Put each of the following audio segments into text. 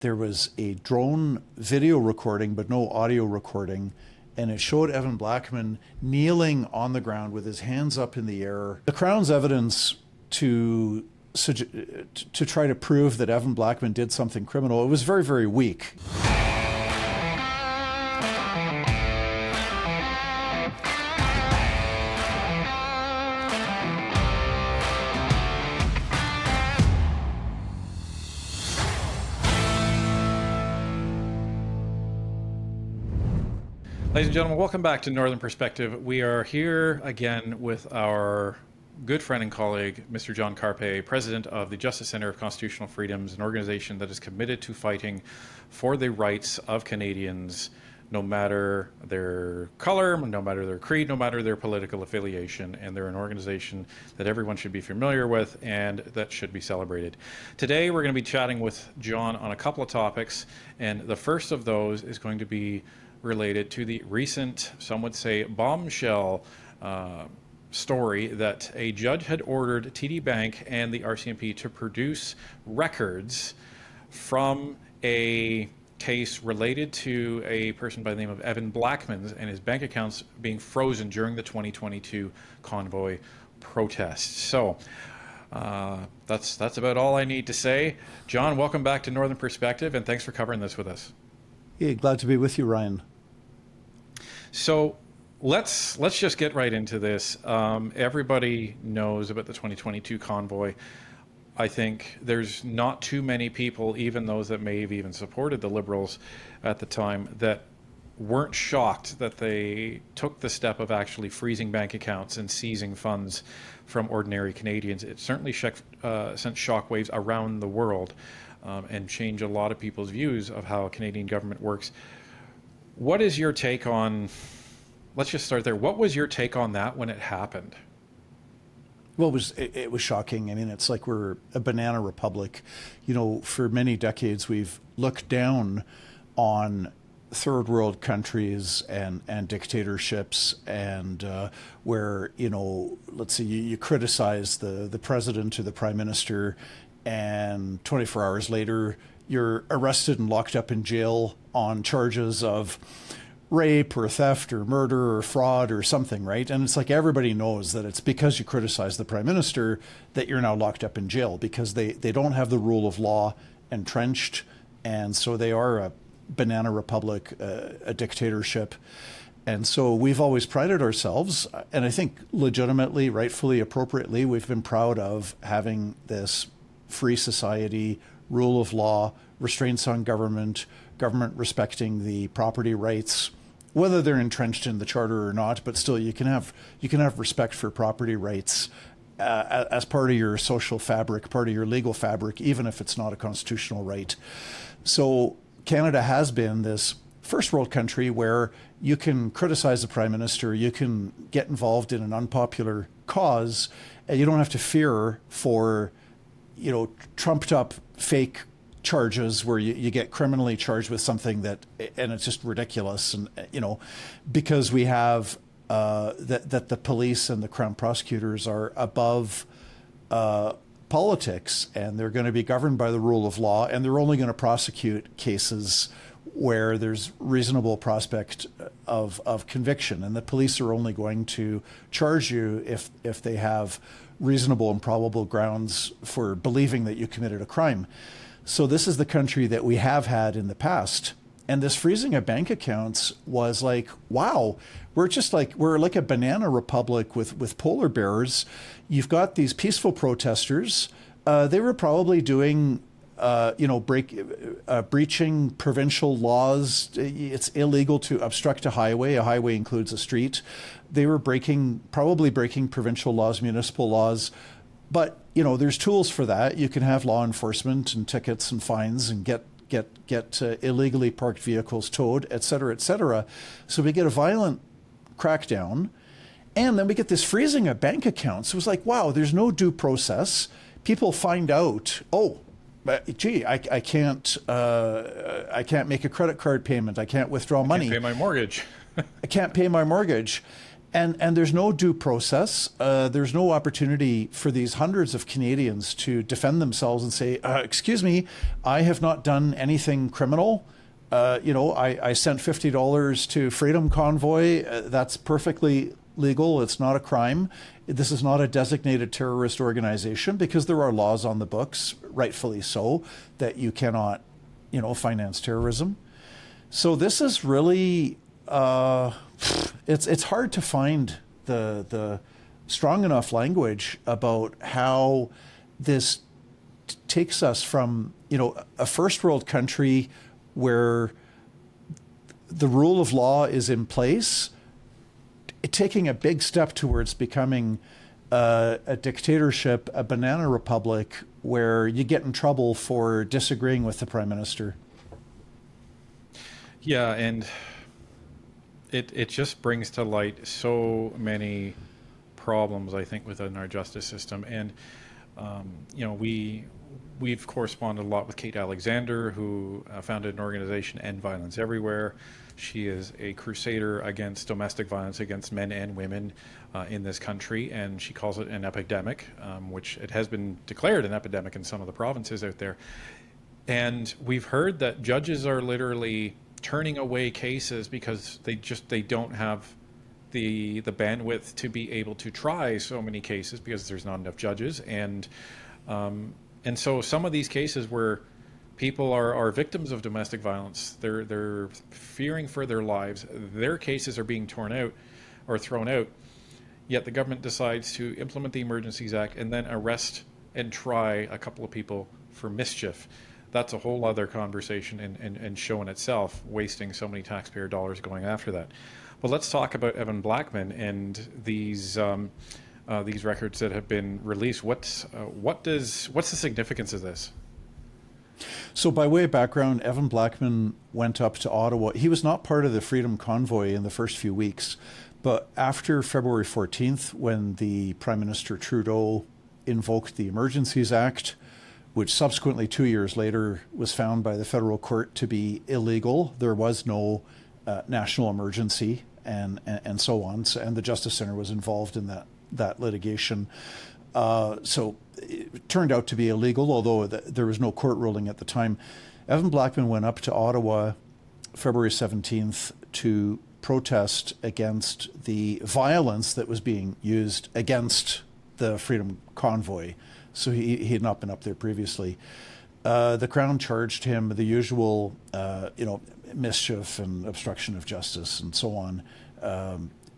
There was a drone video recording, but no audio recording, and it showed Evan Blackman kneeling on the ground with his hands up in the air. The Crown's evidence to try to prove that Evan Blackman did something criminal, it was very, very weak. Ladies and gentlemen, welcome back to Northern Perspective. We are here again with our good friend and colleague, Mr. John Carpe, president of the Justice Center of Constitutional Freedoms, an organization that is committed to fighting for the rights of Canadians, no matter their color, no matter their creed, no matter their political affiliation. And they're an organization that everyone should be familiar with and that should be celebrated. Today, we're going to be chatting with John on a couple of topics. And the first of those is going to be related to the recent, some would say, bombshell story that a judge had ordered TD Bank and the RCMP to produce records from a case related to a person by the name of Evan Blackman and his bank accounts being frozen during the 2022 Convoy protests. So that's about all I need to say. John, welcome back to Northern Perspective, and thanks for covering this with us. Yeah, glad to be with you, Ryan. So let's just get right into this. Everybody knows about the 2022 Convoy. I think there's not too many people, even those that may have even supported the Liberals at the time, that weren't shocked that they took the step of actually freezing bank accounts and seizing funds from ordinary Canadians. It certainly sent shockwaves around the world and changed a lot of people's views of how Canadian government works. What is your take on, let's just start there. What was your take on that when it happened? Well, it was shocking. I mean, it's like we're a banana republic. You know, for many decades, we've looked down on third world countries and dictatorships, and where, you know, let's say you criticize the president or the prime minister, and 24 hours later, you're arrested and locked up in jail on charges of rape or theft or murder or fraud or something, right? And it's like everybody knows that it's because you criticize the prime minister that you're now locked up in jail, because they don't have the rule of law entrenched, and so they are a banana republic, a dictatorship. And so we've always prided ourselves, and I think legitimately, rightfully, appropriately, we've been proud of having this free society, rule of law, restraints on government respecting the property rights, whether they're entrenched in the charter or not, but still you can have respect for property rights as part of your social fabric, part of your legal fabric, even if it's not a constitutional right. So Canada has been this first world country where you can criticize the prime minister, you can get involved in an unpopular cause, and you don't have to fear for, you know, trumped up fake charges where you get criminally charged with something that, and it's just ridiculous. And, you know, because we have that the police and the Crown prosecutors are above politics, and they're going to be governed by the rule of law, and they're only going to prosecute cases where there's reasonable prospect of conviction, and the police are only going to charge you if they have reasonable and probable grounds for believing that you committed a crime. So this is the country that we have had in the past. And this freezing of bank accounts was like, wow, we're like a banana republic with polar bears. You've got these peaceful protesters. They were probably doing, breaching provincial laws. It's illegal to obstruct a highway. A highway includes a street. They were probably breaking provincial laws, municipal laws. But, you know, there's tools for that. You can have law enforcement and tickets and fines and get illegally parked vehicles towed, et cetera, et cetera. So we get a violent crackdown, and then we get this freezing of bank accounts. It was like, wow, there's no due process. People find out, gee, I can't make a credit card payment. I can't withdraw money. I can't pay my mortgage. I can't pay my mortgage. And there's no due process. There's no opportunity for these hundreds of Canadians to defend themselves and say, excuse me, I have not done anything criminal. I sent $50 to Freedom Convoy. That's perfectly legal. It's not a crime. This is not a designated terrorist organization, because there are laws on the books, rightfully so, that you cannot, finance terrorism. So this is really, it's hard to find the strong enough language about how this takes us from, a first world country where the rule of law is in place, taking a big step towards becoming a dictatorship, a banana republic, where you get in trouble for disagreeing with the prime minister. Yeah, and it just brings to light so many problems, I think, within our justice system. And we've corresponded a lot with Kate Alexander, who founded an organization, End Violence Everywhere. She is a crusader against domestic violence against men and women in this country, and she calls it an epidemic, which it has been declared an epidemic in some of the provinces out there. And we've heard that judges are literally turning away cases because they don't have the bandwidth to be able to try so many cases because there's not enough judges. And so some of these cases where people are victims of domestic violence, they're fearing for their lives, their cases are being torn out or thrown out, yet the government decides to implement the Emergencies Act and then arrest and try a couple of people for mischief. That's a whole other conversation and show in itself, wasting so many taxpayer dollars going after that. But let's talk about Evan Blackman and these records that have been released. What's the significance of this? So by way of background, Evan Blackman went up to Ottawa. He was not part of the Freedom Convoy in the first few weeks, but after February 14th, when the Prime Minister Trudeau invoked the Emergencies Act, which subsequently 2 years later was found by the federal court to be illegal. There was no national emergency and so on. So, and the Justice Centre was involved in that litigation. So it turned out to be illegal, although there was no court ruling at the time. Evan Blackman went up to Ottawa February 17th to protest against the violence that was being used against the Freedom Convoy. So he had not been up there previously. The Crown charged him the usual, mischief and obstruction of justice and so on.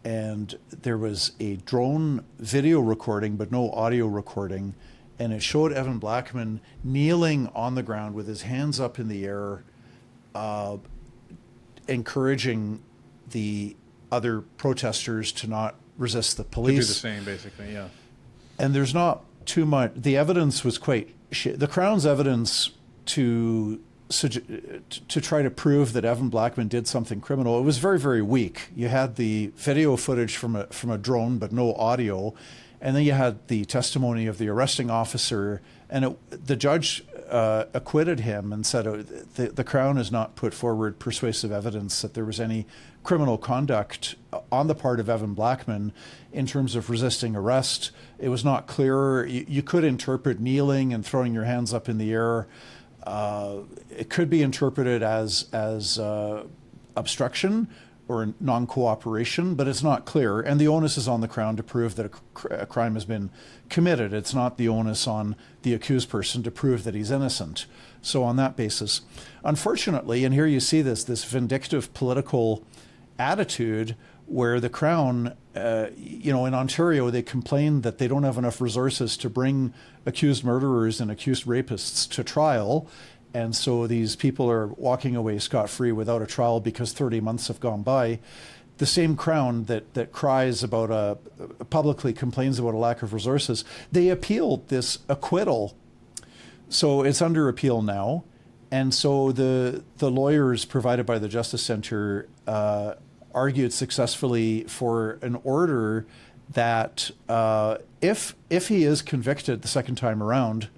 And there was a drone video recording, but no audio recording. And it showed Evan Blackman kneeling on the ground with his hands up in the air, encouraging the other protesters to not resist the police. To do the same, basically, yeah. And there's not too much. The evidence was quite shit. The Crown's evidence to try to prove that Evan Blackman did something criminal, it was very, very weak. You had the video footage from a drone, but no audio, and then you had the testimony of the arresting officer, and the judge acquitted him and said the Crown has not put forward persuasive evidence that there was any criminal conduct on the part of Evan Blackman in terms of resisting arrest. It was not clear. You could interpret kneeling and throwing your hands up in the air. It could be interpreted as obstruction or non-cooperation, but it's not clear. And the onus is on the Crown to prove that a crime has been committed. It's not the onus on the accused person to prove that he's innocent. So on that basis, unfortunately, and here you see this vindictive political attitude where the Crown, in Ontario, they complain that they don't have enough resources to bring accused murderers and accused rapists to trial. And so these people are walking away scot-free without a trial because 30 months have gone by. The same Crown that cries about publicly complains about a lack of resources, they appealed this acquittal. So it's under appeal now. And so the lawyers provided by the Justice Centre argued successfully for an order that if he is convicted the second time around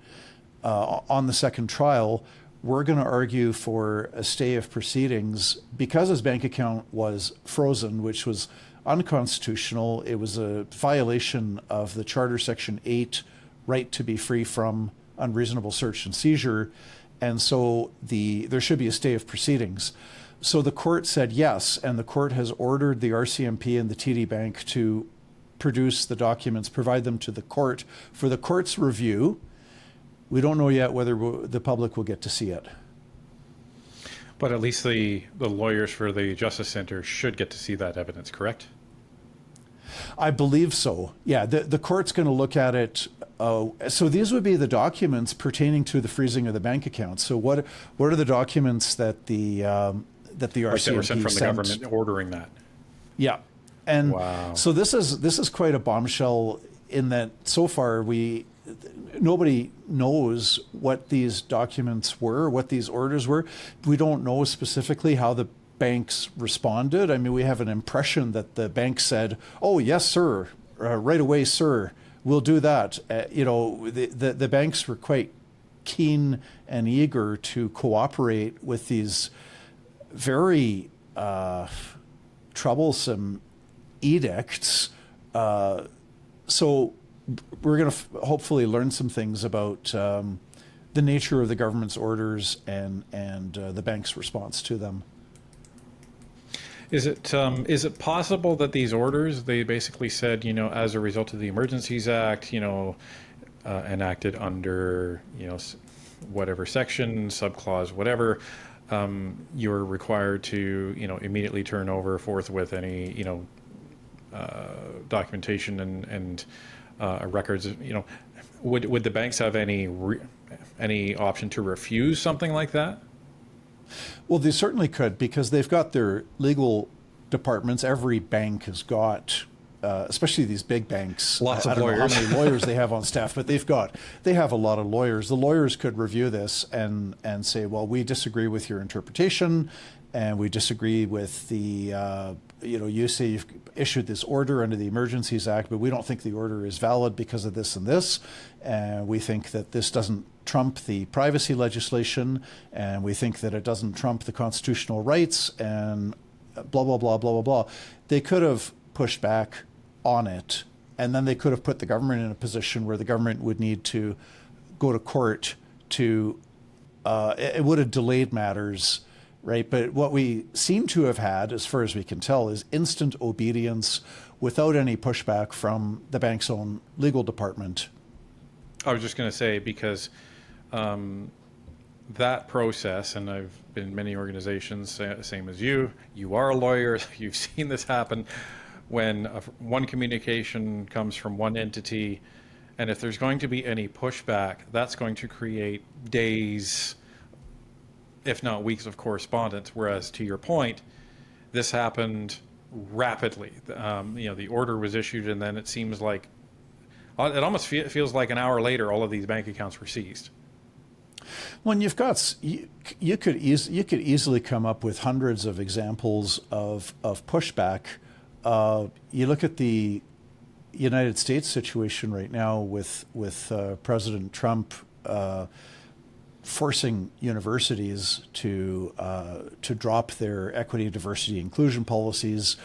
on the second trial, we're going to argue for a stay of proceedings because his bank account was frozen, which was unconstitutional. It was a violation of the Charter Section 8, right to be free from unreasonable search and seizure. And so there should be a stay of proceedings. So the court said yes, and the court has ordered the RCMP and the TD Bank to produce the documents, provide them to the court for the court's review. We don't know yet whether the public will get to see it. But at least the lawyers for the Justice Center should get to see that evidence, correct? I believe so. Yeah, the court's going to look at it. So these would be the documents pertaining to the freezing of the bank accounts. So what are the documents that the RCMP like they were sent from the government ordering that? Yeah, and wow. So this is quite a bombshell in that so far nobody knows what these documents were, what these orders were. We don't know specifically how the banks responded. I mean, we have an impression that the bank said, "Oh, yes, sir, right away, sir, we'll do that." The banks were quite keen and eager to cooperate with these very troublesome edicts. So we're going to hopefully learn some things about the nature of the government's orders and the bank's response to them. Is it possible that these orders, they basically said, as a result of the Emergencies Act, enacted under, whatever section, subclause, whatever, you're required to, immediately turn over forthwith any, documentation and records, would the banks have any option to refuse something like that? Well, they certainly could, because they've got their legal departments. Every bank has got, especially these big banks. Lots of I don't lawyers. know how many lawyers they have on staff, but they have a lot of lawyers. The lawyers could review this and say, well, we disagree with your interpretation, and we disagree with the, you say you've issued this order under the Emergencies Act, but we don't think the order is valid because of this and this. And we think that this doesn't trump the privacy legislation, and we think that it doesn't trump the constitutional rights, and blah, blah, blah, blah, blah, blah. They could have pushed back on it, and then they could have put the government in a position where the government would need to go to court to, it would have delayed matters, right? But what we seem to have had, as far as we can tell, is instant obedience without any pushback from the bank's own legal department. I was just going to say, because that process, and I've been in many organizations, same as you are a lawyer, you've seen this happen, when one communication comes from one entity, and if there's going to be any pushback, that's going to create days, if not weeks, of correspondence. Whereas, to your point, this happened rapidly. The order was issued, and then it seems like it almost feels like an hour later, all of these bank accounts were seized. When you've got, you could easily come up with hundreds of examples of pushback. You look at the United States situation right now with President Trump forcing universities to drop their equity, diversity, inclusion policies,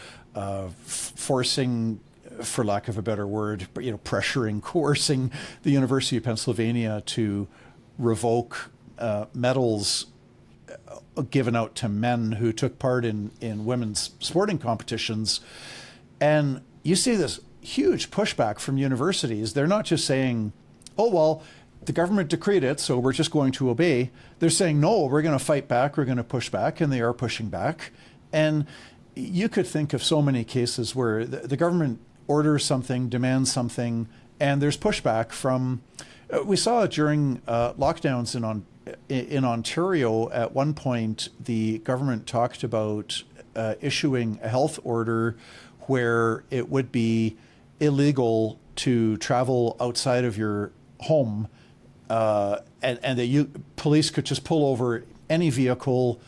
forcing, for lack of a better word, pressuring, coercing the University of Pennsylvania to revoke medals given out to men who took part in women's sporting competitions. And you see this huge pushback from universities. They're not just saying, oh, well, the government decreed it, so we're just going to obey. They're saying, no, we're going to fight back, we're going to push back, and they are pushing back. And you could think of so many cases where the government orders something, demands something, and there's pushback from, we saw it during lockdowns in Ontario. At one point, the government talked about issuing a health order where it would be illegal to travel outside of your home, and that police could just pull over any vehicle,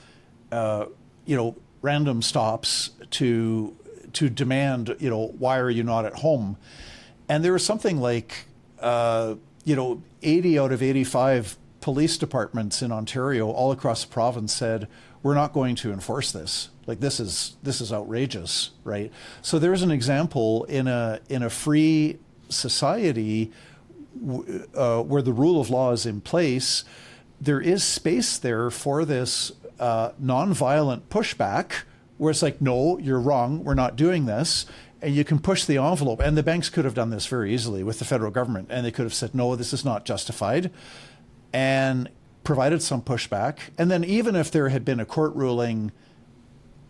random stops to demand, why are you not at home? And there was something like 80 out of 85 police departments in Ontario all across the province said, we're not going to enforce this. Like, this is outrageous, right? So there's an example in a free society where the rule of law is in place. There is space there for this nonviolent pushback, where it's like, no, you're wrong, we're not doing this. And you can push the envelope. And the banks could have done this very easily with the federal government. And they could have said, no, this is not justified, and provided some pushback. And then even if there had been a court ruling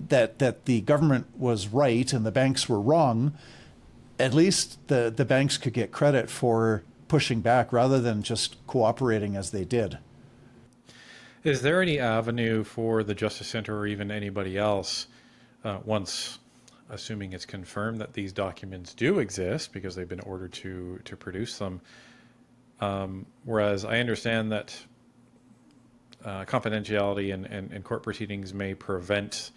that the government was right and the banks were wrong, at least the banks could get credit for pushing back rather than just cooperating as they did. Is there any avenue for the Justice Center or even anybody else, once, assuming it's confirmed that these documents do exist because they've been ordered to produce them, whereas I understand that confidentiality and court proceedings may prevent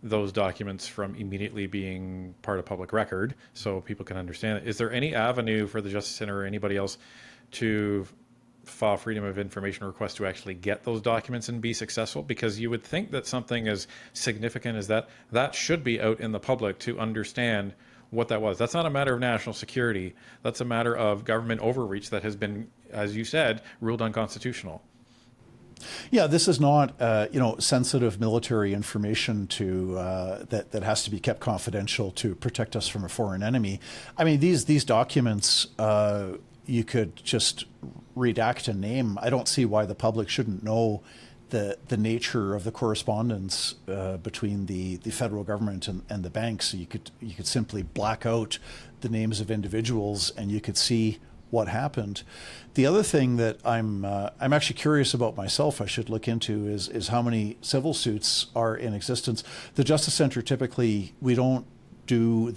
those documents from immediately being part of public record so people can understand it. Is there any avenue for the Justice Center or anybody else to file freedom of information requests to actually get those documents and be successful? Because you would think that something as significant as that should be out in the public to understand what that was. That's not a matter of national security. That's a matter of government overreach that has been, as you said, ruled unconstitutional. Yeah, this is not sensitive military information that has to be kept confidential to protect us from a foreign enemy. I mean, these documents you could just redact a name. I don't see why the public shouldn't know the nature of the correspondence between the federal government and the banks. So you could simply black out the names of individuals and you could see what happened. The other thing that I'm actually curious about myself, I should look into, is how many civil suits are in existence. The Justice Center, typically, we don't do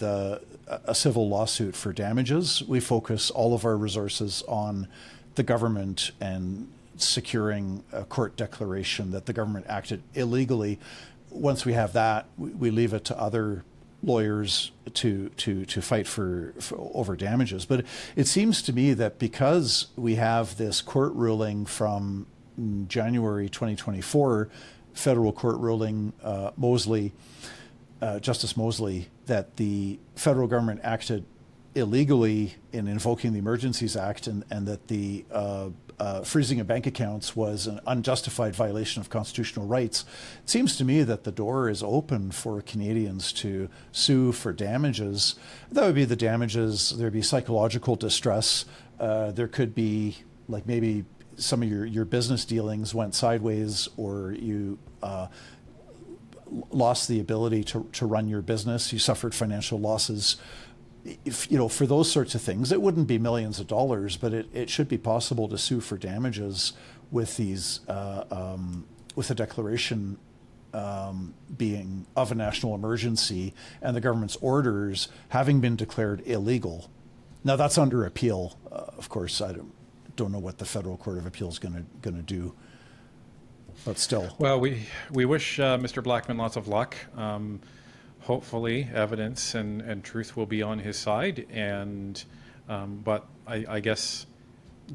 a civil lawsuit for damages. We focus all of our resources on the government and securing a court declaration that the government acted illegally. Once we have that, we leave it to other lawyers to fight for over damages. But it seems to me that because we have this court ruling from January 2024, federal court ruling, Justice Mosley, that the federal government acted illegally in invoking the Emergencies Act, and that the freezing of bank accounts was an unjustified violation of constitutional rights. It seems to me that the door is open for Canadians to sue for damages. That would be the damages. There'd be psychological distress. There could be, like, maybe some of your business dealings went sideways, or you lost the ability to run your business. You suffered financial losses. For those sorts of things, it wouldn't be millions of dollars, but it should be possible to sue for damages with these, with a declaration being of a national emergency and the government's orders having been declared illegal. Now that's under appeal. Of course, I don't know what the Federal Court of Appeal is going to do, but still. Well, we wish Mr. Blackman lots of luck. Hopefully evidence and truth will be on his side, and but I guess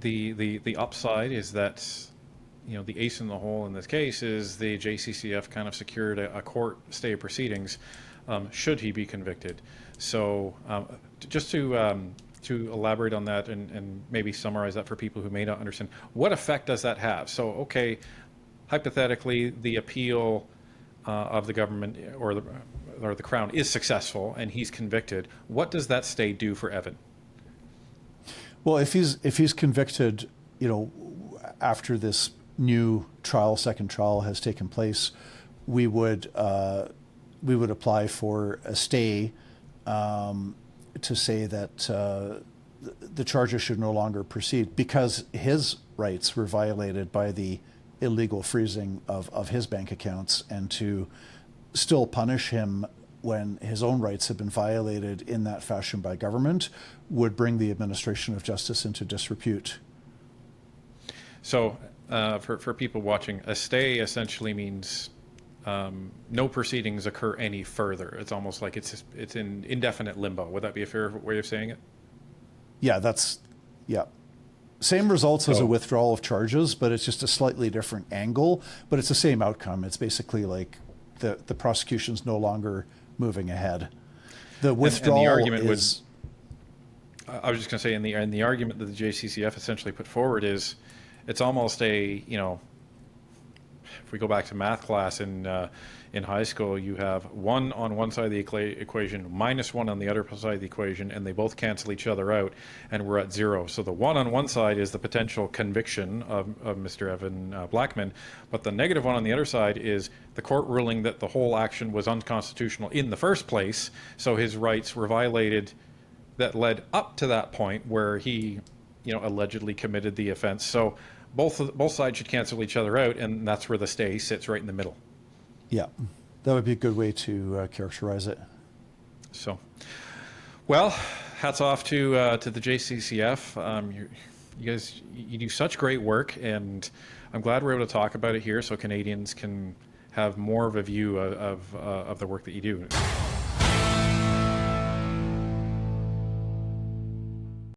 the upside is that the ace in the hole in this case is the JCCF kind of secured a court stay of proceedings should he be convicted. So just to elaborate on that and maybe summarize that for people who may not understand, what effect does that have? So okay, hypothetically the appeal of the government or the Crown is successful and he's convicted. What does that stay do for Evan? Well, if he's convicted, after this new second trial has taken place, we would apply for a stay to say that the charges should no longer proceed because his rights were violated by the illegal freezing of his bank accounts, and to still punish him when his own rights have been violated in that fashion by government would bring the administration of justice into disrepute. So for people watching, a stay essentially means no proceedings occur any further. It's almost like it's in indefinite limbo. Would that be a fair way of saying it? Yeah, yeah. Same results as a So- withdrawal of charges, but it's just a slightly different angle, but it's the same outcome. It's basically like the prosecution's no longer moving ahead. The withdrawal argument would- is... I was just going to say, in the argument that the JCCF essentially put forward is, it's almost a, if we go back to math class in high school, you have 1 on one side of the equation, -1 on the other side of the equation, and they both cancel each other out, and we're at 0. So the 1 on one side is the potential conviction of Mr. Evan Blackman, but the -1 on the other side is the court ruling that the whole action was unconstitutional in the first place, so his rights were violated that led up to that point where he, allegedly committed the offense. So both sides should cancel each other out, and that's where the stay sits, right in the middle. Yeah, that would be a good way to characterize it. So, well, hats off to the JCCF. You guys, you do such great work, and I'm glad we're able to talk about it here so Canadians can have more of a view of the work that you do.